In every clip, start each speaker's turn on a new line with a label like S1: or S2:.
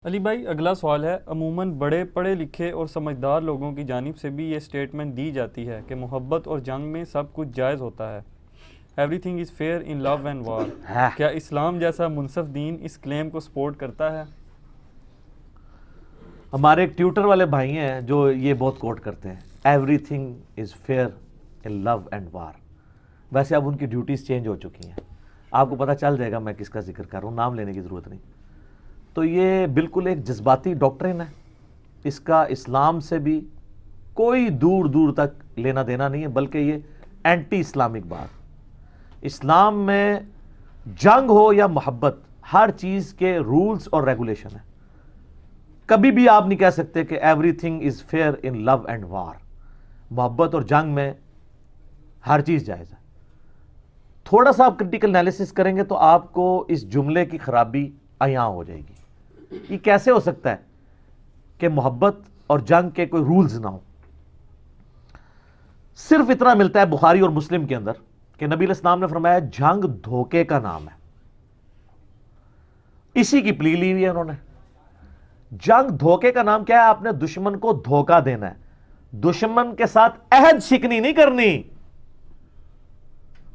S1: علی بھائی، اگلا سوال ہے۔ عموماً بڑے پڑھے لکھے اور سمجھدار لوگوں کی جانب سے بھی یہ سٹیٹمنٹ دی جاتی ہے کہ محبت اور جنگ میں سب کچھ جائز ہوتا ہے، everything is fair in love and war.
S2: ہے
S1: کیا اسلام جیسا منصف دین اس کلیم کو سپورٹ کرتا ہے؟
S2: ہمارے ایک ٹیوٹر والے بھائی ہیں جو یہ بہت کوٹ کرتے ہیں، everything is fair in love and war. ویسے اب ان کی ڈیوٹیز چینج ہو چکی ہیں، آپ کو پتہ چل جائے گا میں کس کا ذکر کر رہا ہوں، نام لینے کی ضرورت نہیں۔ تو یہ بالکل ایک جذباتی ڈاکٹرن ہے، اس کا اسلام سے بھی کوئی دور دور تک لینا دینا نہیں ہے، بلکہ یہ اینٹی اسلامک بات۔ اسلام میں جنگ ہو یا محبت، ہر چیز کے رولز اور ریگولیشن ہیں۔ کبھی بھی آپ نہیں کہہ سکتے کہ everything is fair in love and war. محبت اور جنگ میں ہر چیز جائز ہے۔ تھوڑا سا آپ کرٹیکل انالیسس کریں گے تو آپ کو اس جملے کی خرابی عیاں ہو جائے گی۔ یہ کیسے ہو سکتا ہے کہ محبت اور جنگ کے کوئی رولز نہ ہو؟ صرف اتنا ملتا ہے بخاری اور مسلم کے اندر کہ نبی علیہ السلام نے فرمایا جنگ دھوکے کا نام ہے، اسی کی پلی لی ہوئی ہے انہوں نے۔ جنگ دھوکے کا نام کیا ہے؟ آپ نے دشمن کو دھوکہ دینا ہے، دشمن کے ساتھ عہد شکنی نہیں کرنی۔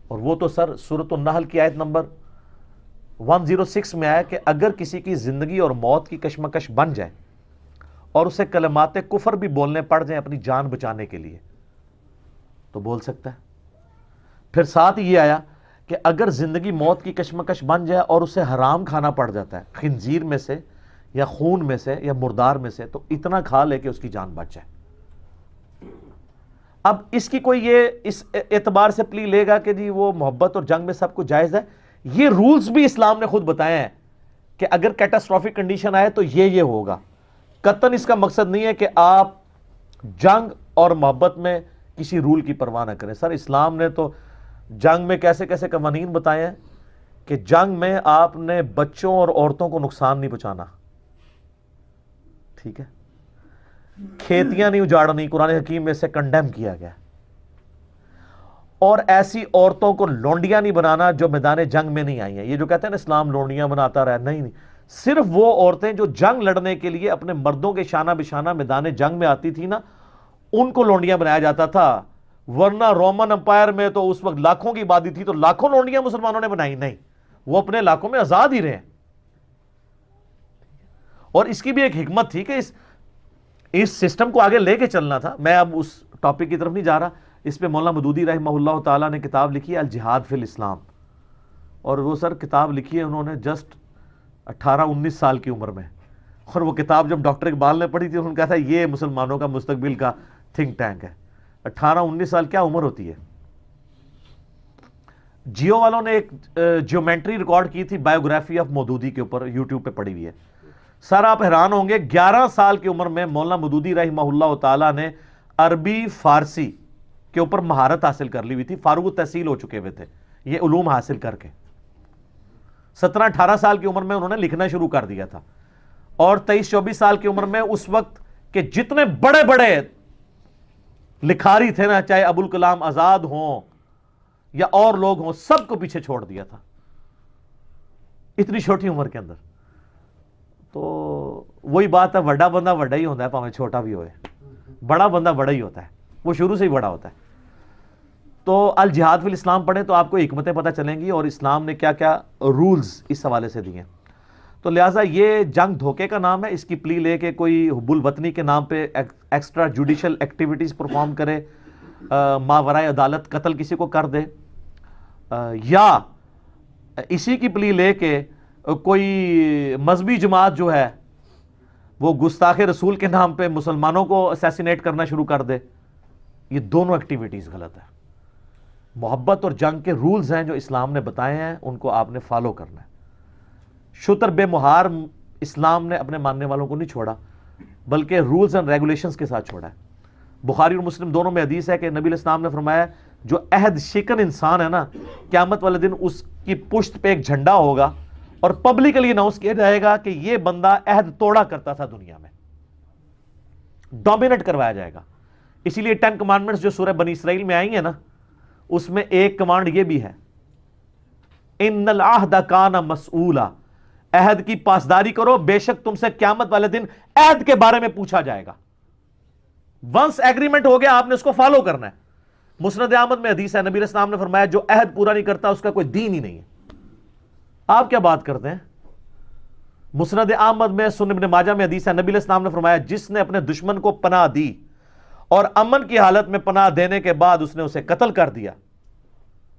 S2: اور وہ تو سر سورۃ النحل کی آیت نمبر 106 میں آیا کہ اگر کسی کی زندگی اور موت کی کشمکش بن جائے اور اسے کلمات کفر بھی بولنے پڑ جائیں اپنی جان بچانے کے لیے تو بول سکتا ہے۔ پھر ساتھ یہ آیا کہ اگر زندگی موت کی کشمکش بن جائے اور اسے حرام کھانا پڑ جاتا ہے، خنزیر میں سے یا خون میں سے یا مردار میں سے، تو اتنا کھا لے کہ اس کی جان بچ جائے۔ اب اس کی کوئی یہ اس اعتبار سے پلی لے گا کہ جی وہ محبت اور جنگ میں سب کچھ جائز ہے؟ یہ رولز بھی اسلام نے خود بتائے ہیں کہ اگر کیٹاسٹرافک کنڈیشن آئے تو یہ ہوگا۔ قطعاً اس کا مقصد نہیں ہے کہ آپ جنگ اور محبت میں کسی رول کی پرواہ نہ کریں۔ سر اسلام نے تو جنگ میں کیسے کیسے قوانین بتائے ہیں کہ جنگ میں آپ نے بچوں اور عورتوں کو نقصان نہیں پہنچانا، ٹھیک ہے؟ کھیتیاں نہیں اجاڑنی، قرآن حکیم میں سے کنڈیم کیا گیا۔ اور ایسی عورتوں کو لونڈیاں نہیں بنانا جو میدان جنگ میں نہیں آئی ہیں۔ یہ جو کہتے ہیں نا اسلام لونڈیاں بناتا رہا، نہیں، صرف وہ عورتیں جو جنگ لڑنے کے لیے اپنے مردوں کے شانہ بشانہ میدان جنگ میں آتی تھی نا، ان کو لونڈیاں بنایا جاتا تھا۔ ورنہ رومن امپائر میں تو اس وقت لاکھوں کی آبادی تھی، تو لاکھوں لونڈیاں مسلمانوں نے بنائی نہیں، وہ اپنے علاقوں میں آزاد ہی رہے۔ اور اس کی بھی ایک حکمت تھی کہ اس سسٹم کو آگے لے کے چلنا تھا۔ میں اب اس ٹاپک کی طرف نہیں جا رہا، اس پہ مولانا مودودی رحمہ اللہ تعالیٰ نے کتاب لکھی ہے الجہاد فی الاسلام، اور وہ سر کتاب لکھی ہے انہوں نے جسٹ 18-19 سال کی عمر میں، اور وہ کتاب جب ڈاکٹر اقبال نے پڑھی تھی انہوں نے کہا تھا یہ مسلمانوں کا مستقبل کا تھنک ٹینک ہے۔ 18-19 سال کیا عمر ہوتی ہے؟ جیو والوں نے ایک جیومیٹری ریکارڈ کی تھی بایوگرافی آف مودودی کے اوپر، یوٹیوب پہ پڑی ہوئی ہے۔ سر آپ حیران ہوں گے، 11 سال کی عمر میں مولانا مودودی رحمہ اللہ تعالیٰ نے عربی فارسی کے اوپر مہارت حاصل کر لی ہوئی تھی، فارغ التحصیل ہو چکے ہوئے تھے یہ علوم حاصل کر کے۔ 17-18 سال کی عمر میں انہوں نے لکھنا شروع کر دیا تھا، اور 23-24 سال کی عمر میں اس وقت کے جتنے بڑے بڑے لکھاری تھے نا، چاہے ابوالکلام آزاد ہوں یا اور لوگ ہوں، سب کو پیچھے چھوڑ دیا تھا اتنی چھوٹی عمر کے اندر۔ تو وہی بات ہے، بڑا بندہ بڑا ہی ہوتا ہے، پاویں چھوٹا بھی ہوئے، بڑا بندہ بڑا ہی ہوتا ہے، وہ شروع سے ہی بڑا ہوتا ہے۔ تو الجہاد فی الاسلام پڑھیں تو آپ کو حکمتیں پتہ چلیں گی اور اسلام نے کیا کیا رولز اس حوالے سے دیے۔ تو لہٰذا یہ جنگ دھوکے کا نام ہے، اس کی پلی لے کے کوئی حب الوطنی کے نام پہ ایکسٹرا جوڈیشل ایکٹیویٹیز پرفارم کرے، ماورائے عدالت قتل کسی کو کر دے، یا اسی کی پلی لے کے کوئی مذہبی جماعت جو ہے وہ گستاخ رسول کے نام پہ مسلمانوں کو اسیسینیٹ کرنا شروع کر دے، یہ دونوں ایکٹیویٹیز غلط ہے۔ محبت اور جنگ کے رولز ہیں جو اسلام نے بتائے ہیں، ان کو آپ نے فالو کرنا ہے۔ شتر بے مہار اسلام نے اپنے ماننے والوں کو نہیں چھوڑا، بلکہ رولز اینڈ ریگولیشنز کے ساتھ چھوڑا ہے۔ بخاری اور مسلم دونوں میں حدیث ہے کہ نبی علیہ السلام نے فرمایا جو عہد شکن انسان ہے نا، قیامت والے دن اس کی پشت پہ ایک جھنڈا ہوگا اور پبلکلی اناؤنس کیا جائے گا کہ یہ بندہ عہد توڑا کرتا تھا، دنیا میں ڈومینیٹ کروایا جائے گا۔ اسی لیے 10 کمانڈمنٹس جو سورہ بنی اسرائیل میں آئی ہیں نا، اس میں ایک کمانڈ یہ بھی ہے، ان العہد کان مسئولا، عہد کی پاسداری کرو، بے شک تم سے قیامت والے دن عہد کے بارے میں پوچھا جائے گا. ونس ایگریمنٹ ہو گیا، آپ نے اس کو فالو کرنا ہے. مسند احمد میں حدیث ہے، نبی علیہ السلام نے فرمایا جو عہد پورا نہیں کرتا اس کا کوئی دین ہی نہیں ہے. آپ کیا بات کرتے ہیں؟ مسند احمد میں، سنن ابن ماجہ میں حدیث ہے، نبی علیہ السلام نے فرمایا جس نے اپنے دشمن کو پناہ دی اور امن کی حالت میں پناہ دینے کے بعد اس نے اسے قتل کر دیا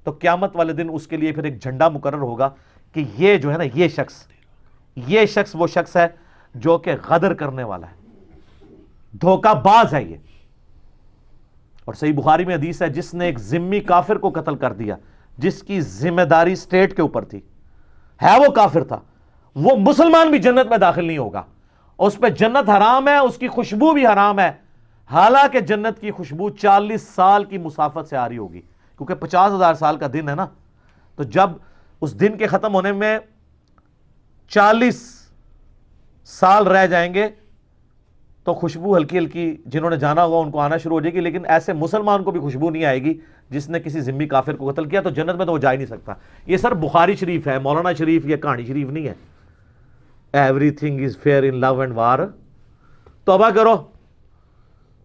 S2: تو قیامت والے دن اس کے لیے پھر ایک جھنڈا مقرر ہوگا کہ یہ جو ہے نا، یہ شخص وہ شخص ہے جو کہ غدر کرنے والا ہے، دھوکہ باز ہے یہ. اور صحیح بخاری میں حدیث ہے جس نے ایک ذمی کافر کو قتل کر دیا جس کی ذمہ داری اسٹیٹ کے اوپر تھی، ہے وہ کافر تھا، وہ مسلمان بھی جنت میں داخل نہیں ہوگا. اس پہ جنت حرام ہے، اس کی خوشبو بھی حرام ہے، حالانکہ جنت کی خوشبو 40 سال کی مسافت سے آ رہی ہوگی، کیونکہ 50,000 سال کا دن ہے نا. تو جب اس دن کے ختم ہونے میں 40 سال رہ جائیں گے تو خوشبو ہلکی ہلکی جنہوں نے جانا ہوگا ان کو آنا شروع ہو جائے گی، لیکن ایسے مسلمان کو بھی خوشبو نہیں آئے گی جس نے کسی ذمی کافر کو قتل کیا، تو جنت میں تو وہ جا ہی نہیں سکتا. یہ سر بخاری شریف ہے، مولانا شریف یا کہانی شریف نہیں ہے. Everything is fair in love and war. توبہ کرو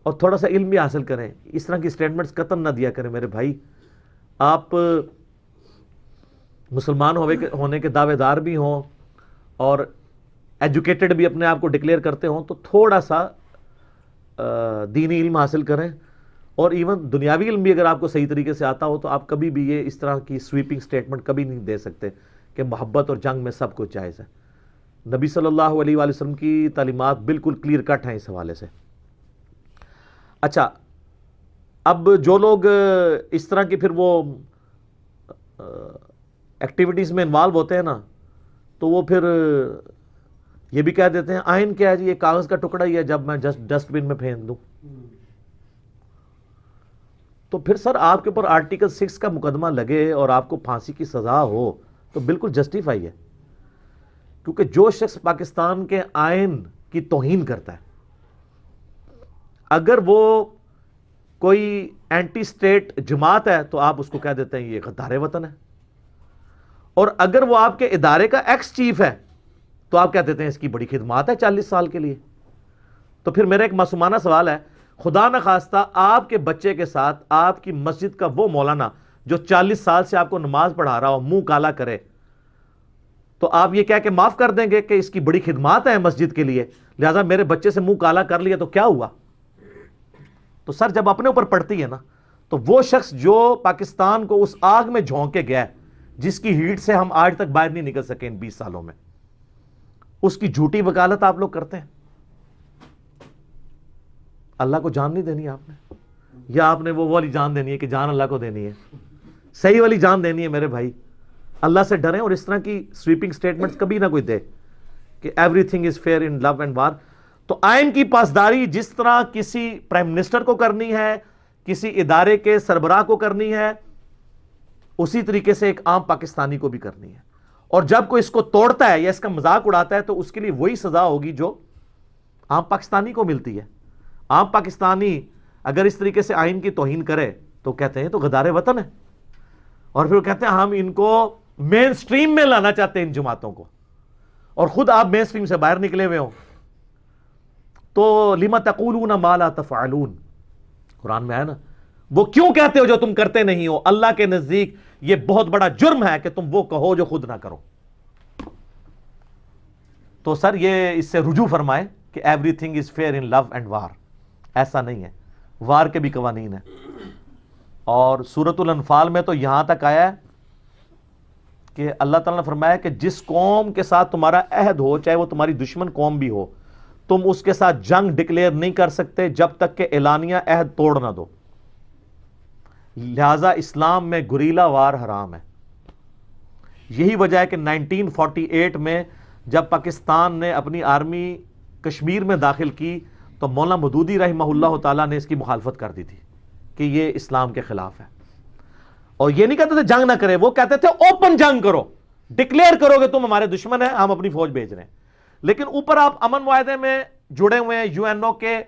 S2: اور تھوڑا سا علم بھی حاصل کریں. اس طرح کی سٹیٹمنٹس قطعاً نہ دیا کریں میرے بھائی. آپ مسلمان ہونے کے دعوے دار بھی ہوں اور ایجوکیٹڈ بھی اپنے آپ کو ڈکلیئر کرتے ہوں تو تھوڑا سا دینی علم حاصل کریں. اور ایون دنیاوی علم بھی اگر آپ کو صحیح طریقے سے آتا ہو تو آپ کبھی بھی یہ اس طرح کی سویپنگ سٹیٹمنٹ کبھی نہیں دے سکتے کہ محبت اور جنگ میں سب کچھ جائز ہے. نبی صلی اللہ علیہ وآلہ وسلم کی تعلیمات بالکل کلیئر کٹ ہیں اس حوالے سے. اچھا، اب جو لوگ اس طرح کی پھر وہ ایکٹیویٹیز میں انوالو ہوتے ہیں نا تو وہ پھر یہ بھی کہہ دیتے ہیں آئین کیا ہے جی، یہ کاغذ کا ٹکڑا ہی ہے، جب میں جسٹ ڈسٹ بن میں پھینک دوں. تو پھر سر آپ کے اوپر آرٹیکل 6 کا مقدمہ لگے اور آپ کو پھانسی کی سزا ہو تو بالکل جسٹیفائی ہے، کیونکہ جو شخص پاکستان کے آئین کی توہین کرتا ہے، اگر وہ کوئی اینٹی سٹیٹ جماعت ہے تو آپ اس کو کہہ دیتے ہیں یہ غدار وطن ہے، اور اگر وہ آپ کے ادارے کا ایکس چیف ہے تو آپ کہہ دیتے ہیں اس کی بڑی خدمات ہے 40 سال کے لیے. تو پھر میرا ایک معصومانہ سوال ہے، خدا نہ خواستہ آپ کے بچے کے ساتھ آپ کی مسجد کا وہ مولانا جو 40 سال سے آپ کو نماز پڑھا رہا ہو منہ کالا کرے تو آپ یہ کہہ کے معاف کر دیں گے کہ اس کی بڑی خدمات ہیں مسجد کے لیے، لہذا میرے بچے سے منہ کالا کر لیا تو کیا ہوا؟ تو سر جب اپنے اوپر پڑتی ہے نا تو وہ شخص جو پاکستان کو اس آگ میں جھونک کے گیا ہے جس کی ہیٹ سے ہم آج تک باہر نہیں نکل سکے ان 20 سالوں میں، اس کی جھوٹی وکالت آپ لوگ کرتے ہیں. اللہ کو جان نہیں دینی آپ نے، یا آپ نے وہ والی جان دینی ہے کہ جان اللہ کو دینی ہے؟ صحیح والی جان دینی ہے میرے بھائی. اللہ سے ڈریں اور اس طرح کی سویپنگ سٹیٹمنٹس کبھی نہ کوئی دے کہ everything is fair in love and war. تو آئین کی پاسداری جس طرح کسی پرائم منسٹر کو کرنی ہے، کسی ادارے کے سربراہ کو کرنی ہے، اسی طریقے سے ایک عام پاکستانی کو بھی کرنی ہے. اور جب کوئی اس کو توڑتا ہے یا اس کا مذاق اڑاتا ہے تو اس کے لیے وہی سزا ہوگی جو عام پاکستانی کو ملتی ہے. عام پاکستانی اگر اس طریقے سے آئین کی توہین کرے تو کہتے ہیں تو غدار وطن ہے، اور پھر کہتے ہیں ہم ان کو مین سٹریم میں لانا چاہتے ہیں ان جماعتوں کو، اور خود آپ مین سٹریم سے باہر نکلے ہوئے ہوں. تو لما تقولون ما لا تفعلون، قرآن میں ہے نا، وہ کیوں کہتے ہو جو تم کرتے نہیں ہو؟ اللہ کے نزدیک یہ بہت بڑا جرم ہے کہ تم وہ کہو جو خود نہ کرو. تو سر یہ اس سے رجوع فرمائے کہ everything is fair in love and war. ایسا نہیں ہے، وار کے بھی قوانین ہیں. اور سورۃ الانفال میں تو یہاں تک آیا ہے کہ اللہ تعالیٰ نے فرمایا کہ جس قوم کے ساتھ تمہارا عہد ہو، چاہے وہ تمہاری دشمن قوم بھی ہو، تم اس کے ساتھ جنگ ڈکلیئر نہیں کر سکتے جب تک کہ اعلانیہ عہد توڑ نہ دو. لہذا اسلام میں گریلا وار حرام ہے. یہی وجہ ہے کہ 1948 میں جب پاکستان نے اپنی آرمی کشمیر میں داخل کی تو مولانا مودودی رحمہ اللہ تعالیٰ نے اس کی مخالفت کر دی تھی کہ یہ اسلام کے خلاف ہے. اور یہ نہیں کہتے تھے جنگ نہ کرے، وہ کہتے تھے اوپن جنگ کرو، ڈکلیئر کرو کہ تم ہمارے دشمن ہیں، ہم اپنی فوج بھیج رہے ہیں. لیکن اوپر آپ امن معاہدے میں جڑے ہوئے ہیں، UN کے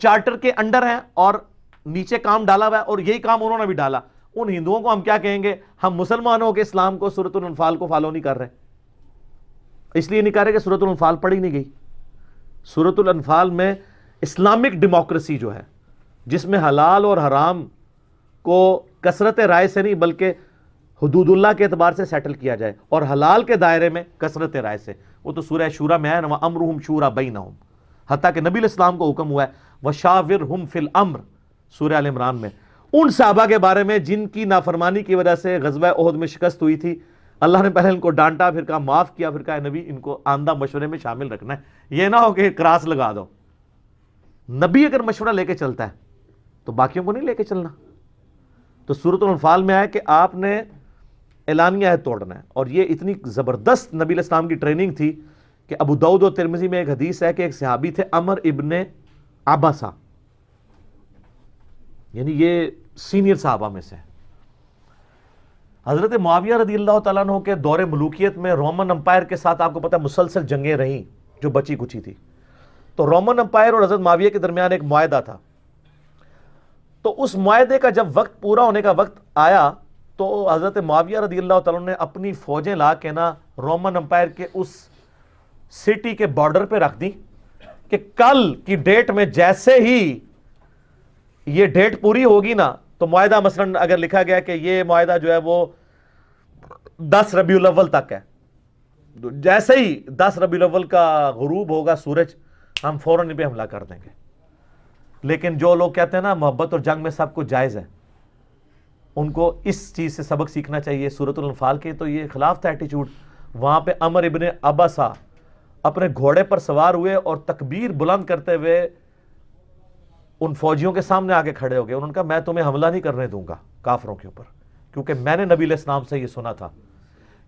S2: چارٹر کے انڈر ہیں، اور نیچے کام ڈالا ہوا ہے، اور یہی کام انہوں نے بھی ڈالا. ان ہندوؤں کو ہم کیا کہیں گے؟ ہم مسلمانوں کے اسلام کو، سورۃ الانفال کو فالو نہیں کر رہے. اس لیے نہیں کہہ رہے کہ سورۃ الانفال پڑھی نہیں گئی. سورۃ الانفال میں اسلامک ڈیموکریسی جو ہے، جس میں حلال اور حرام کو کثرت رائے سے نہیں بلکہ حدود اللہ کے اعتبار سے سیٹل کیا جائے، اور حلال کے دائرے میں کثرت رائے سے، وہ تو سورہ شورا میں ہے نا، وَأَمْرُهُمْ شُورَى بَيْنَهُمْ، حتیٰ کہ نبی علیہ السلام کو حکم ہوا ہے وَشَاوِرْهُمْ فِي الْأَمْرِ، سورہ آل عمران میں. ان صحابہ کے بارے میں جن کی نافرمانی کی وجہ سے غزوہ احد میں شکست ہوئی تھی، اللہ نے پہلے ان کو ڈانٹا، پھر کہا معاف کیا، پھر کہا نبی ان کو آمدہ مشورے میں شامل رکھنا ہے، یہ نہ ہو کہ کراس لگا دو. نبی اگر مشورہ لے کے چلتا ہے تو باقیوں کو نہیں لے کے چلنا. تو سورۃ الانفال میں ہے کہ آپ نے اعلانیہ عہد توڑنا ہے، اور یہ اتنی زبردست نبی علیہ السلام کی ٹریننگ تھی کہ ابو داؤد و ترمذی میں ایک حدیث ہے کہ ایک صحابی تھے عمر ابن عباسہ، یعنی یہ سینئر صحابہ میں سے. حضرت معاویہ رضی اللہ تعالیٰ عنہ کے دور ملوکیت میں رومن امپائر کے ساتھ آپ کو پتہ مسلسل جنگیں رہیں جو بچی کچی تھی. تو رومن امپائر اور حضرت معاویہ کے درمیان ایک معاہدہ تھا. تو اس معاہدے کا جب وقت پورا ہونے کا وقت آیا تو حضرت معاویہ رضی اللہ تعالیٰ نے اپنی فوجیں لا کے نا رومن امپائر کے اس سٹی کے بارڈر پہ رکھ دی کہ کل کی ڈیٹ میں جیسے ہی یہ ڈیٹ پوری ہوگی نا، تو معاہدہ مثلا اگر لکھا گیا کہ یہ معاہدہ جو ہے وہ 10 ربیع الاول تک ہے، جیسے ہی 10 ربیع الاول کا غروب ہوگا سورج، ہم فوراً ان پہ حملہ کر دیں گے. لیکن جو لوگ کہتے ہیں نا محبت اور جنگ میں سب کچھ جائز ہے، ان کو اس چیز سے سبق سیکھنا چاہیے. سورۃ الانفال کے تو یہ خلاف تھا ایٹیچیوڈ. وہاں پہ عمر ابن عباسہ اپنے گھوڑے پر سوار ہوئے اور تکبیر بلند کرتے ہوئے ان فوجیوں کے سامنے آگے کھڑے ہو گئے. انہوں نے کہا میں تمہیں حملہ نہیں کرنے دوں گا کافروں کے اوپر، کیونکہ میں نے نبی علیہ السلام سے یہ سنا تھا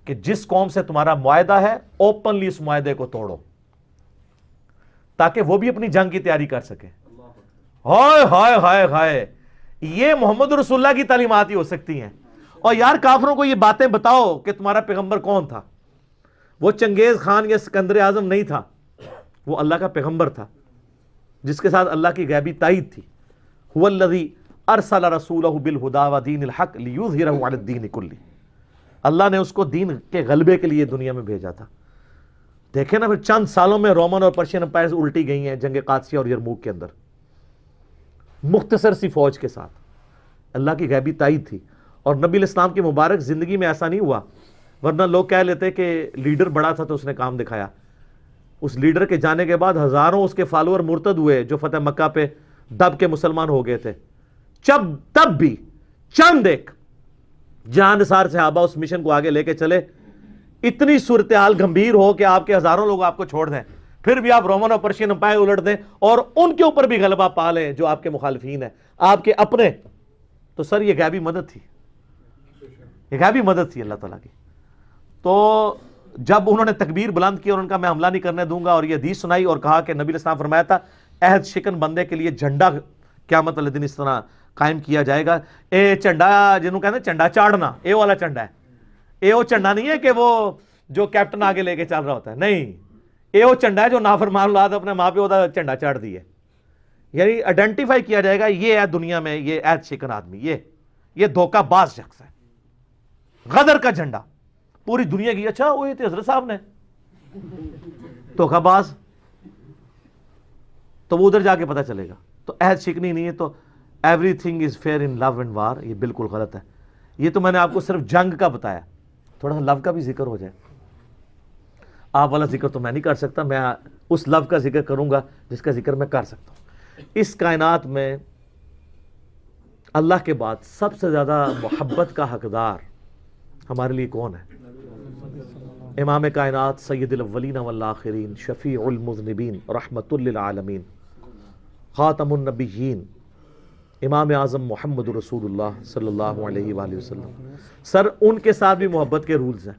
S2: کہ جس قوم سے تمہارا معاہدہ ہے اوپنلی اس معاہدے کو توڑو تاکہ وہ بھی اپنی جنگ کی تیاری کر سکے. ہائے ہائے ہائے ہائے، یہ محمد رسول اللہ کی تعلیمات ہی ہو سکتی ہیں. اور یار کافروں کو یہ باتیں بتاؤ کہ تمہارا پیغمبر کون تھا. وہ چنگیز خان یا سکندر اعظم نہیں تھا، وہ اللہ کا پیغمبر تھا جس کے ساتھ اللہ کی غیبی تائید تھی. هو الذی ارسل رسولہ بالہدی ودین الحق لیظہرہ علی الدین کلہ. اللہ نے اس کو دین کے غلبے کے لیے دنیا میں بھیجا تھا. دیکھیں نا پھر چند سالوں میں رومن اور پرشین امپائرز الٹی گئی ہیں جنگ قادسیہ اور یرموک کے اندر، مختصر سی فوج کے ساتھ. اللہ کی غیبی تائید تھی. اور نبی علیہ السلام کی مبارک زندگی میں ایسا نہیں ہوا، ورنہ لوگ کہہ لیتے کہ لیڈر بڑا تھا تو اس نے کام دکھایا. اس لیڈر کے جانے کے بعد ہزاروں اس کے فالوور مرتد ہوئے جو فتح مکہ پہ دب کے مسلمان ہو گئے تھے. تب بھی چند ایک جہاں نثار صحابہ اس مشن کو آگے لے کے چلے. اتنی صورتحال گمبھیر ہو کہ آپ کے ہزاروں لوگ آپ کو چھوڑ دیں، پھر بھی آپ رومن اور پرشین امپائر الٹ دیں اور ان کے اوپر بھی غلبہ پا لیں جو آپ کے مخالفین ہیں، آپ کے اپنے. تو سر یہ غیبی مدد تھی، یہ غیبی مدد تھی اللہ تعالیٰ کی. تو جب انہوں نے تکبیر بلند کی اور ان کا میں حملہ نہیں کرنے دوں گا اور یہ حدیث سنائی اور کہا کہ نبی علیہ السلام فرمایا تھا عہد شکن بندے کے لیے جھنڈا قیامت والے دن اس طرح قائم کیا جائے گا. اے جھنڈا جنہوں کہتے ہیں جھنڈا چاڑنا، اے والا جھنڈا ہے. اے وہ جھنڈا نہیں ہے کہ وہ جو کیپٹن آگے لے کے چل رہا ہوتا ہے، نہیں، اے وہ جھنڈا ہے جو نافرمان اولاد اپنے ماں پیو کا جھنڈا چاڑ دی ہے. یعنی آئیڈینٹیفائی کیا جائے گا یہ ہے دنیا میں یہ عہد شکن آدمی، یہ دھوکہ باز شخص ہے، غدر کا جھنڈا. پوری دنیا کی اچھا وہ تھے حضرت صاحب نے دھوکہ باز، تو وہ ادھر جا کے پتہ چلے گا. تو عہد شکنی نہیں ہے. تو everything is fair in love and war, یہ بالکل غلط ہے. یہ تو میں نے آپ کو صرف جنگ کا بتایا، تھوڑا سا لو کا بھی ذکر ہو جائے. آپ والا ذکر تو میں نہیں کر سکتا، میں اس لو کا ذکر کروں گا جس کا ذکر میں کر سکتا ہوں. اس کائنات میں اللہ کے بعد سب سے زیادہ محبت کا حقدار ہمارے لیے کون ہے؟ امام کائنات سید الاولین والآخرین، شفیع المذنبین، رحمت للعالمین، خاتم النبیین، امام اعظم محمد رسول اللہ صلی اللہ علیہ وآلہ وسلم. سر ان کے ساتھ بھی محبت کے رولز ہیں.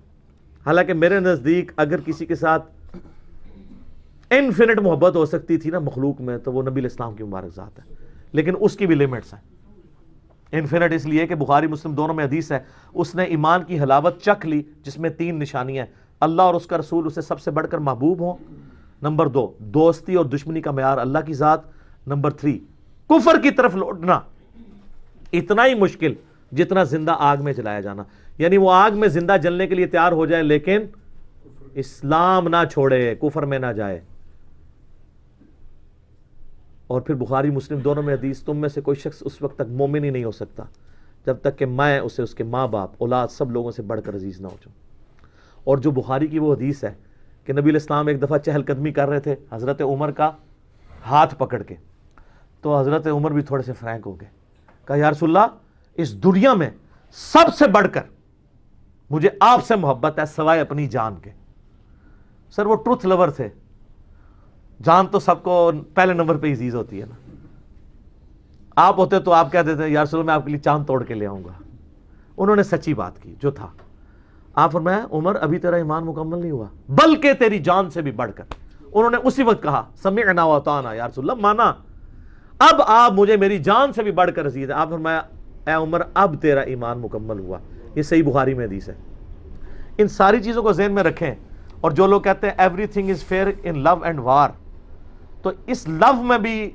S2: حالانکہ میرے نزدیک اگر کسی کے ساتھ انفینٹ محبت ہو سکتی تھی نا مخلوق میں تو وہ نبی علیہ السلام کی مبارک ذات ہے، لیکن اس کی بھی لیمٹس ہیں. انفینٹ اس لیے کہ بخاری مسلم دونوں میں حدیث ہے، اس نے ایمان کی حلاوت چکھ لی جس میں 3 نشانیاں ہیں: اللہ اور اس کا رسول اسے سب سے بڑھ کر محبوب ہوں، نمبر 2 دوستی اور دشمنی کا معیار اللہ کی ذات، نمبر 3 کفر کی طرف لوٹنا اتنا ہی مشکل جتنا زندہ آگ میں جلایا جانا. یعنی وہ آگ میں زندہ جلنے کے لیے تیار ہو جائے لیکن اسلام نہ چھوڑے، کفر میں نہ جائے. اور پھر بخاری مسلم دونوں میں حدیث، تم میں سے کوئی شخص اس وقت تک مومن ہی نہیں ہو سکتا جب تک کہ میں اسے اس کے ماں باپ اولاد سب لوگوں سے بڑھ کر عزیز نہ ہو جاؤں. اور جو بخاری کی وہ حدیث ہے کہ نبی علیہ السلام ایک دفعہ چہل قدمی کر رہے تھے حضرت عمر کا ہاتھ پکڑ کے، تو حضرت عمر بھی تھوڑے سے فرینک ہو گئے، کہا یا رسول اللہ اس دنیا میں سب سے بڑھ کر مجھے آپ سے محبت ہے سوائے اپنی جان کے. سر وہ ٹروتھ لور تھے، جان تو سب کو پہلے نمبر پہ عزیز ہوتی ہے نا. آپ ہوتے تو آپ کہہ دیتے یا رسول اللہ میں آپ کے لیے چاند توڑ کے لے آؤں گا. انہوں نے سچی بات کی جو تھا. آپ فرمایا عمر ابھی تیرا ایمان مکمل نہیں ہوا بلکہ تیری جان سے بھی بڑھ کر. انہوں نے اسی وقت کہا سمعنا واطعنا یا رسول اللہ مانا، اب آپ مجھے میری جان سے بھی بڑھ کر عزیز ہے. آپ فرمایا اے عمر اب تیرا ایمان مکمل ہوا. یہ صحیح بخاری میں حدیث ہے. ان ساری چیزوں کو ذہن میں رکھیں. اور جو لوگ کہتے ہیں everything is fair in love and war, تو اس لو میں بھی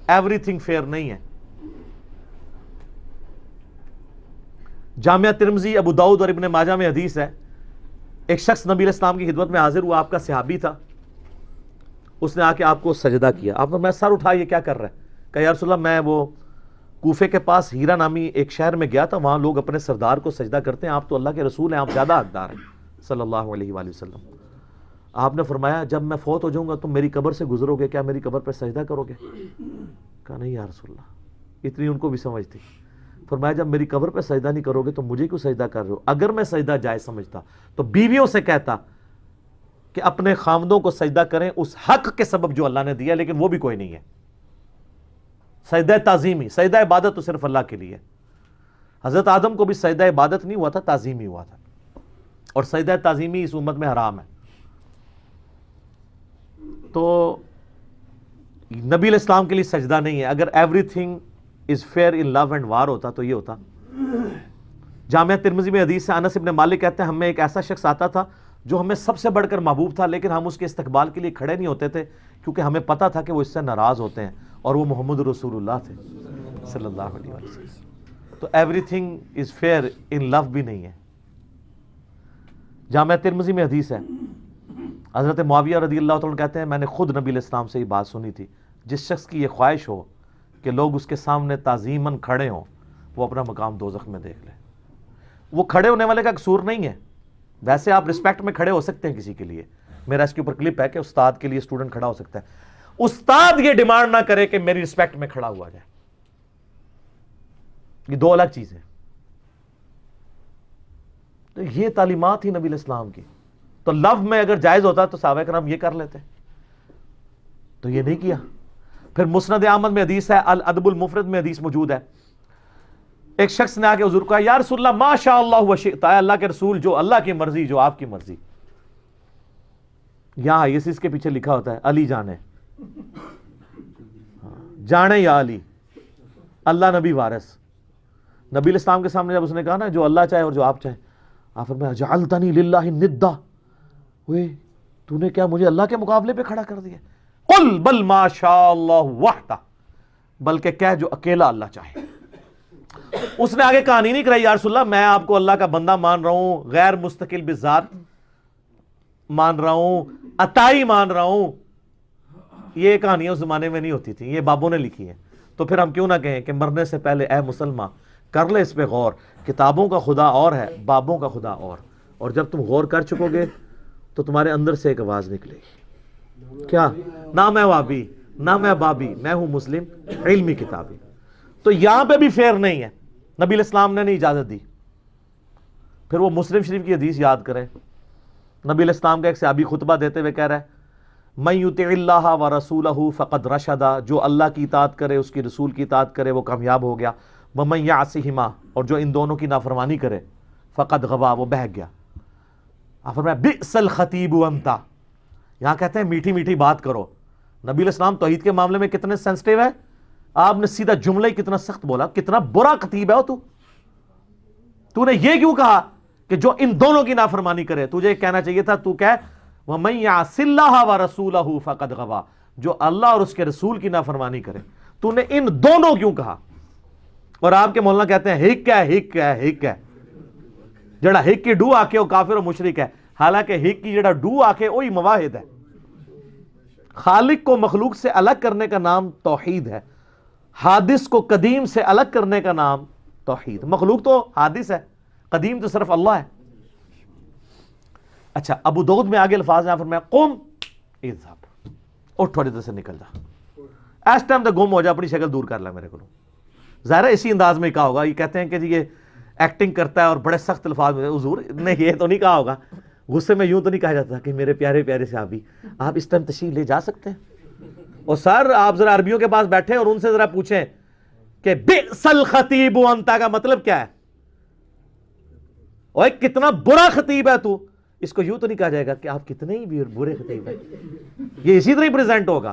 S2: ایوری تھنگ فیئر نہیں ہے. جامعہ ترمذی، ابو داؤد اور ابن ماجہ میں حدیث ہے، ایک شخص نبی علیہ السلام کی خدمت میں حاضر ہوا، آپ کا صحابی تھا. اس نے آ کے آپ کو سجدہ کیا. آپ نے میں سر اٹھا یہ کیا کر رہا ہے؟ کہا یا رسول اللہ میں وہ کوفے کے پاس ہیرا نامی ایک شہر میں گیا تھا، وہاں لوگ اپنے سردار کو سجدہ کرتے ہیں، آپ تو اللہ کے رسول ہیں، آپ زیادہ حقدار ہیں صلی اللہ علیہ وآلہ وسلم. آپ نے فرمایا جب میں فوت ہو جاؤں گا تم میری قبر سے گزرو گے، کیا میری قبر پہ سجدہ کرو گے؟ کہا نہیں یا رسول اللہ. اتنی ان کو بھی سمجھ تھی. فرمایا جب میری قبر پہ سجدہ نہیں کرو گے تو مجھے کیوں سجدہ کر رہے ہو؟ اگر میں سجدہ جائز سمجھتا تو بیویوں سے کہتا کہ اپنے خامدوں کو سجدہ کریں اس حق کے سبب جو اللہ نے دیا، لیکن وہ بھی کوئی نہیں ہے. سجدہ تعظیمی، سجدہ عبادت تو صرف اللہ کے لیے. حضرت آدم کو بھی سجدہ عبادت نہیں ہوا تھا، تعظیمی ہوا تھا. اور سجدہ تعظیمی اس امت میں حرام ہے. تو نبی علیہ السلام کے لیے سجدہ نہیں ہے. اگر everything is fair in love and war ہوتا تو یہ ہوتا. جامعہ ترمذی میں حدیث ہے، انس ابن مالک کہتے ہیں ہم میں ایک ایسا شخص آتا تھا جو ہمیں سب سے بڑھ کر محبوب تھا، لیکن ہم اس کے استقبال کے لیے کھڑے نہیں ہوتے تھے کیونکہ ہمیں پتا تھا کہ وہ اس سے ناراض ہوتے ہیں، اور وہ محمد رسول اللہ تھے صلی اللہ علیہ وسلم. تو everything is fair in لو بھی نہیں ہے. جامعہ ترمذی میں حدیث ہے، حضرت معاویہ رضی اللہ تعالیٰ کہتے ہیں میں نے خود نبی علیہ السلام سے یہ بات سنی تھی، جس شخص کی یہ خواہش ہو کہ لوگ اس کے سامنے تعظیماً کھڑے ہوں، وہ اپنا مقام دوزخ میں دیکھ لے. وہ کھڑے ہونے والے کا قصور نہیں ہے. ویسے آپ رسپیکٹ میں کھڑے ہو سکتے ہیں کسی کے لیے. میرا اس کے اوپر کلپ ہے کہ استاد کے لیے اسٹوڈنٹ کھڑا ہو سکتا ہے. استاد یہ ڈیمانڈ نہ کرے کہ میری رسپیکٹ میں کھڑا ہوا جائے. یہ دو الگ چیزیں. تو یہ تعلیمات ہی نبی علیہ السلام کی. تو لو میں اگر جائز ہوتا تو صحابہ کرام یہ کر لیتے، تو یہ نہیں کیا. پھر مسند احمد میں حدیث ہے، الادب المفرد میں حدیث موجود ہے، ایک شخص نے آ کے حضور کو کہا یا رسول اللہ ما شاء اللہ وشئت، اے اللہ کے رسول جو اللہ کی مرضی جو آپ کی مرضی. یہاں اس کے پیچھے لکھا ہوتا ہے علی جانے، جانے یا علی، اللہ نبی وارث. نبی علیہ السلام کے سامنے جب اس نے کہا نا جو اللہ چاہے اور جو آپ چاہیں، آپ فرمایا جعلتنی للہ ندا، تو نے کیا مجھے اللہ کے مقابلے پہ کھڑا کر دیا؟ قل بل ما شاء اللہ وحدہ، بلکہ کہہ جو اکیلا اللہ چاہے. اس نے آگے کہانی نہیں کرائی یا رسول اللہ میں آپ کو اللہ کا بندہ مان رہا ہوں، غیر مستقل بذات مان رہا ہوں، عطائی مان رہا ہوں. یہ کہانیاں اس زمانے میں نہیں ہوتی تھیں، یہ بابوں نے لکھی ہیں. تو پھر ہم کیوں نہ کہیں کہ مرنے سے پہلے اے مسلمان کر لے اس پہ غور. کتابوں کا خدا اور ہے، بابوں کا خدا اور جب تم غور کر چکو گے تو تمہارے اندر سے ایک آواز نکلے گی، کیا؟ نہ میں وابی نہ میں بابی، میں ہوں مسلم علمی کتابی. تو یہاں پہ بھی فیئر نہیں ہے، نبی علیہ السلام نے نہیں اجازت دی. پھر وہ مسلم شریف کی حدیث یاد کریں. نبی علیہ السلام کا ایک صحابی خطبہ دیتے ہوئے کہہ رہا ہے من یطع اللہ ورسولہ فقد رشد، جو اللہ کی اطاعت کرے اس کی رسول کی اطاعت کرے وہ کامیاب ہو گیا. ومن یعصہما، اور جو ان دونوں کی نافرمانی کرے فقد غوا، وہ بہک گیا. آپ فرمایا بئس الخطیب انت، یہاں کہتے ہیں میٹھی میٹھی بات کرو. نبی علیہ السلام توحید کے معاملے میں کتنے سینسٹیو ہے، آپ نے سیدھا جملہ ہی کتنا سخت بولا. کتنا برا خطیب ہے تو نے یہ کیوں کہا کہ جو ان دونوں کی نافرمانی کرے؟ تجھے کہنا چاہیے تھا تو کہہ وَمَن يَعْصِ اللَّهَ وَرَسُولَهُ فَقَدْ غَوَا، جو اللہ اور اس کے رسول کی نافرمانی کرے. تو نے ان دونوں کیوں کہا؟ اور آپ کے مولانا کہتے ہیں ہک ہے، جڑا ہک کی ڈو آکے وہ کافر و مشرک ہے. حالانکہ ہک کی جڑا ڈو آکے وہی مواحد ہے. خالق کو مخلوق سے الگ کرنے کا نام توحید ہے. حادث کو قدیم سے الگ کرنے کا نام توحید. مخلوق تو حادث ہے, قدیم تو صرف اللہ ہے. اچھا, ابو داؤد میں آگے الفاظ ہیں, فرمایا قم اذهب, اٹھ تھوڑی دیر سے نکل جا, اس ٹائم تو گم ہو جا, اپنی شکل دور کر لے میرے کو. ظاہر ہے اسی انداز میں کہا ہوگا. یہ کہتے ہیں کہ جی یہ ایکٹنگ کرتا ہے اور بڑے سخت الفاظ میں. حضور نے یہ تو نہیں کہا ہوگا, غصے میں یوں تو نہیں کہا جاتا کہ میرے پیارے پیارے صحابی آپ اس ٹائم تشریف لے جا سکتے ہیں. اور سر آپ ذرا عربیوں کے پاس بیٹھے اور ان سے ذرا پوچھیں کہ بئس الخطیب انت کا مطلب کیا ہے. اوے کتنا برا خطیب ہے تو. اس کو یوں تو نہیں کہا جائے گا کہ آپ کتنے ہی برے خطیب ہیں. یہ اسی طرح ہی پریزنٹ ہوگا.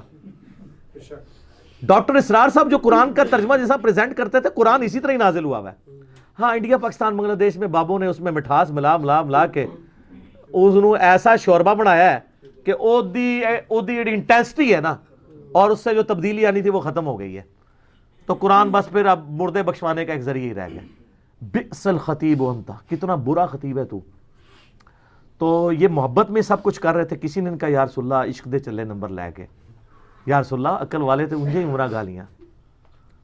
S2: ڈاکٹر اسرار صاحب جو قرآن کا ترجمہ جیسا پریزنٹ کرتے تھے, قرآن اسی طرح ہی نازل ہوا ہے. ہاں, انڈیا پاکستان بنگلہ دیش میں بابوں نے اس میں مٹھاس ملا ملا ملا کے اس ایسا شوربہ بنایا ہے کہ او دی انٹینسٹی ہے نا, اور اس سے جو تبدیلی آنی تھی وہ ختم ہو گئی ہے. تو قرآن بس پھر اب مردے بخشوانے کا ایک ذریعہ ہی رہ گیا. بئس الخطیب انت, کتنا برا خطیب ہے تو. تو یہ محبت میں سب کچھ کر رہے تھے. کسی نے ان کا یا رسول اللہ عشق دے چلے نمبر لے کے, یا رسول اللہ عقل والے تھے انجے ہی عمرہ گالیاں.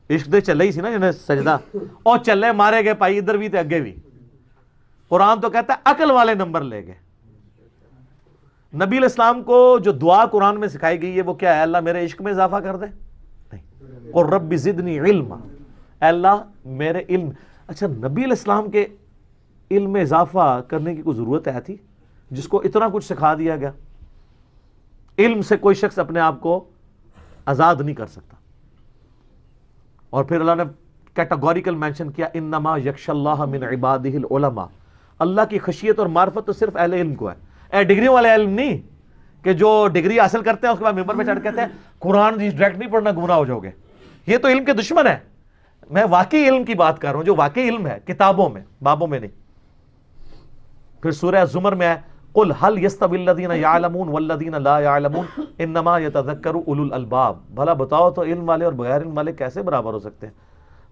S2: عشق دے چلے ہی سی نا جنہیں سجدہ, اور چلے مارے گئے پائی ادھر بھی تے اگے بھی. قرآن تو کہتا ہے عقل والے نمبر لے گئے. نبی علیہ السلام کو جو دعا قرآن میں سکھائی گئی ہے وہ کیا ہے؟ اللہ میرے عشق میں اضافہ کر دے. نہیں, اور رب زدنی علما, اے اللہ میرے علم. اچھا, نبی علیہ السلام کے علم میں اضافہ کرنے کی کوئی ضرورت ہے تھی جس کو اتنا کچھ سکھا دیا گیا؟ علم سے کوئی شخص اپنے آپ کو آزاد نہیں کر سکتا. اور پھر اللہ نے کیٹاگوریکل مینشن کیا انما یخشی اللہ من عبادہ العلماء. اللہ کی خشیت اور معرفت تو صرف اہل علم کو ہے. ڈگریوں والے علم نہیں کہ جو ڈگری حاصل کرتے ہیں اس کے بعد ممبر پہ چڑھ کہتے ہیں قرآن ڈائریکٹ نہیں پڑھنا گمراہ ہو جاؤ گے. یہ تو علم کے دشمن ہے. میں واقعی علم کی بات کر رہا ہوں, جو واقعی علم ہے کتابوں میں, بابوں میں نہیں. پھر سورہ زمر میں ہے قل هل يستوي الذين يعلمون والذين لا يعلمون انما يتذكر اولو الالباب. بھلا بتاؤ تو علم والے اور بغیر علم والے کیسے برابر ہو سکتے ہیں؟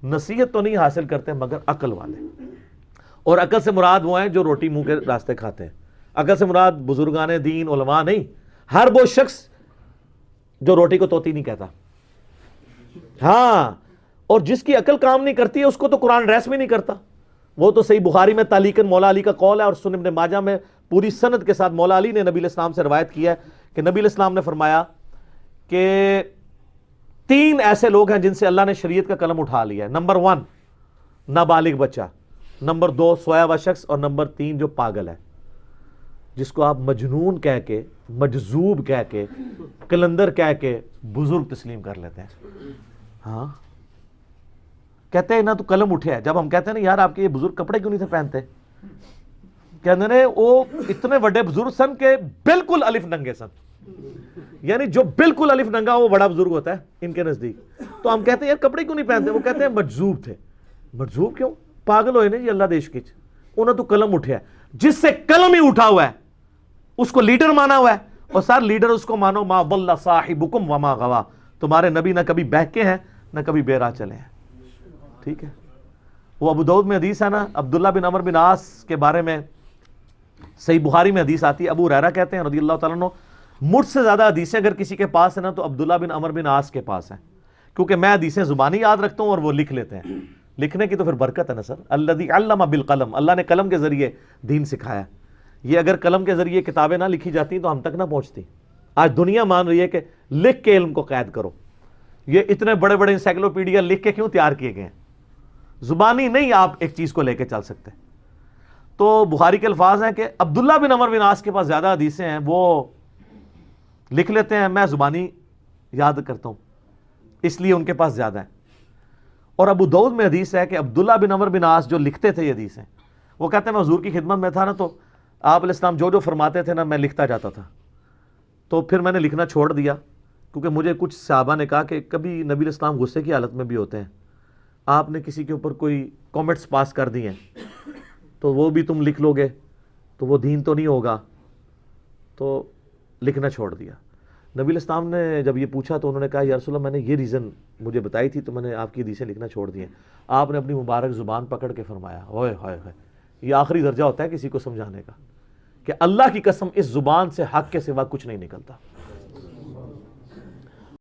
S2: نصیحت تو نہیں حاصل کرتے مگر عقل والے. اور عقل سے مراد وہ ہیں جو روٹی منہ کے راستے کھاتے ہیں. عقل سے مراد بزرگان دین علماء نہیں, ہر وہ شخص جو روٹی کو توتی نہیں کہتا. ہاں, اور جس کی عقل کام نہیں کرتی ہے اس کو تو قرآن ریس بھی نہیں کرتا. وہ تو صحیح بخاری میں تعلیقاً مولا علی کا قول ہے, اور سنن ابن ماجہ میں پوری سند کے ساتھ مولا علی نے نبی علیہ السلام سے روایت کیا ہے کہ نبی علیہ السلام نے فرمایا کہ 3 ایسے لوگ ہیں جن سے اللہ نے شریعت کا قلم اٹھا لیا ہے. نمبر 1 نابالغ بچہ, نمبر 2 سویا ہوا شخص, اور نمبر 3 جو پاگل ہے, جس کو آپ مجنون کہہ کے, مجذوب کہہ کے, کلندر کہہ کے بزرگ تسلیم کر لیتے ہیں. ہاں, کہتے ہیں نا تو قلم اٹھے ہے. جب ہم کہتے ہیں نا یار آپ کے یہ بزرگ کپڑے کیوں نہیں تھے پہنتے, کہتے ہیں وہ اتنے بڑے بزرگ سن کے بالکل الف ننگے سن. یعنی جو بالکل الف ننگا وہ بڑا بزرگ ہوتا ہے ان کے نزدیک. تو ہم کہتے ہیں یار کپڑے کیوں نہیں پہنتے, وہ کہتے ہیں مجذوب تھے. مجذوب کیوں؟ پاگل ہوئے نا جی اللہ دیش کی. انہوں تو قلم اٹھے ہے. جس سے قلم ہی اٹھا ہوا ہے اس کو لیڈر مانا ہوا ہے. اور سر لیڈر اس کو مانو ما ضل صاحبکم وما غوا. تمہارے نبی نہ کبھی بہکے ہیں نہ کبھی بے راہ چلے ہیں. ٹھیک ہے, وہ ابو داؤد میں حدیث ہے نا, عبداللہ بن عمر بن عاص کے بارے میں صحیح بخاری میں حدیث آتی ہے. ابو ہریرہ کہتے ہیں رضی اللہ تعالیٰ عنہ, مجھ سے زیادہ حدیثیں اگر کسی کے پاس ہیں نا تو عبداللہ بن عمر بن عاص کے پاس ہیں, کیونکہ میں حدیثیں زبانی یاد رکھتا ہوں اور وہ لکھ لیتے ہیں. لکھنے کی تو پھر برکت ہے نا سر. الذی علم بالقلم, اللہ نے قلم کے ذریعے دین سکھایا. یہ اگر قلم کے ذریعے کتابیں نہ لکھی جاتی تو ہم تک نہ پہنچتی. آج دنیا مان رہی ہے کہ لکھ کے علم کو قید کرو. یہ اتنے بڑے بڑے انسائکلوپیڈیا لکھ کے کیوں تیار کیے گئے ہیں؟ زبانی نہیں آپ ایک چیز کو لے کے چل سکتے. تو بخاری کے الفاظ ہیں کہ عبداللہ بن عمر بن عاص کے پاس زیادہ حدیثیں ہیں, وہ لکھ لیتے ہیں, میں زبانی یاد کرتا ہوں, اس لیے ان کے پاس زیادہ ہیں. اور ابو داؤد میں حدیث ہے کہ عبداللہ بن عمر بن عاص جو لکھتے تھے یہ حدیثیں, وہ کہتے ہیں میں حضور کی خدمت میں تھا نا تو آپ علیہ السلام جو جو فرماتے تھے نا میں لکھتا جاتا تھا. تو پھر میں نے لکھنا چھوڑ دیا کیونکہ مجھے کچھ صحابہ نے کہا کہ کبھی نبی علیہ السلام غصے کی حالت میں بھی ہوتے ہیں, آپ نے کسی کے اوپر کوئی کامنٹس پاس کر دیے ہیں تو وہ بھی تم لکھ لو گے تو وہ دین تو نہیں ہوگا, تو لکھنا چھوڑ دیا. نبی علیہ السلام نے جب یہ پوچھا تو انہوں نے کہا یا رسول اللہ میں نے یہ ریزن مجھے بتائی تھی تو میں نے آپ کی حدیثیں لکھنا چھوڑ دی ہیں. آپ نے اپنی مبارک زبان پکڑ کے فرمایا ہوئے ہوئے ہوئے, یہ آخری درجہ ہوتا ہے کسی کو سمجھانے کا کہ اللہ کی قسم اس زبان سے حق کے سوا کچھ نہیں نکلتا.